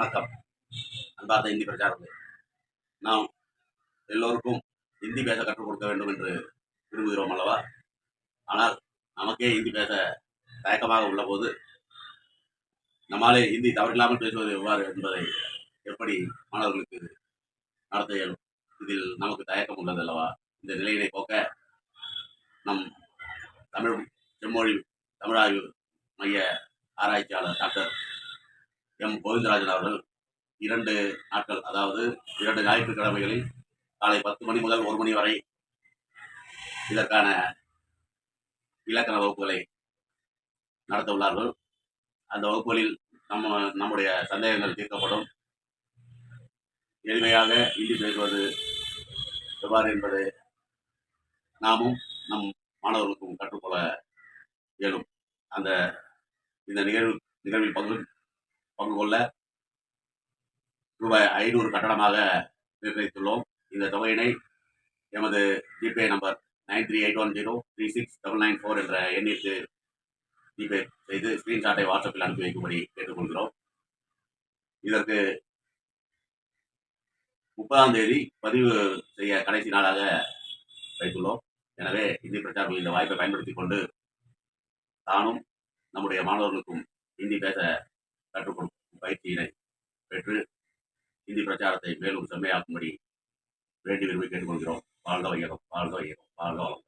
வணக்கம். அன்பார்ந்த இந்தி பிரச்சாரங்களே, நாம் எல்லோருக்கும் ஹிந்தி பேச கற்றுக் கொடுக்க வேண்டும் என்று விரும்புகிறோம் அல்லவா? ஆனால் நமக்கே ஹிந்தி பேச தயக்கமாக உள்ள போது நம்மாலே ஹிந்தி தவறில்லாமல் பேசுவது எவ்வாறு என்பதை எப்படி மாணவர்களுக்கு நடத்த இயலும்? இதில் நமக்கு தயக்கம் உள்ளது அல்லவா? இந்த நிலையினை போக்க நம் தமிழ் செம்மொழி தமிழாய்வு மைய ஆராய்ச்சியாளர் டாக்டர் கோவிந்தராஜன் அவர்கள் 2 நாட்கள், அதாவது 2 ஞாயிற்றுக்கிழமைகளில் காலை 10 மணி முதல் 1 மணி வரை இதற்கான இலக்கண வகுப்புகளை நடத்த உள்ளார்கள். அந்த வகுப்புகளில் நம்முடைய சந்தேகங்கள் தீர்க்கப்படும். எளிமையாக ஹிந்தி பேசுவது எவ்வாறு என்பது நாமும் நம் மாணவர்களுக்கும் கற்றுக்கொள்ள இயலும். இந்த நிகழ்வில் பங்கு கொள்ள ரூபாய் 500 கட்டணமாக நிர்ணயித்துள்ளோம். இந்த தொகையினை எமது ஜிபே நம்பர் 9381036994 என்ற எண்ணிற்கு ஜிபே செய்து ஸ்கிரீன்ஷாட்டை வாட்ஸ்அப்பில் அனுப்பி வைக்கும்படி கேட்டுக்கொள்கிறோம். இதற்கு 30ஆம் தேதி பதிவு செய்ய கடைசி நாளாக வைத்துள்ளோம். எனவே இந்தி பிரச்சாரங்கள் இந்த வாய்ப்பை பயன்படுத்திக் கொண்டு தானும் நம்முடைய மாணவர்களுக்கும் ஹிந்தி பேச கற்றுக் கொடுக்கும் பயிற்சியினை பெற்று ஹிந்தி பிரச்சாரத்தை மேலும் செம்மையாக்கும்படி வேண்டி விரும்பி கேட்டுக்கொள்கிறோம். வாழ்க வையகம், வாழ்க வையகம், வாழ்க வளம்.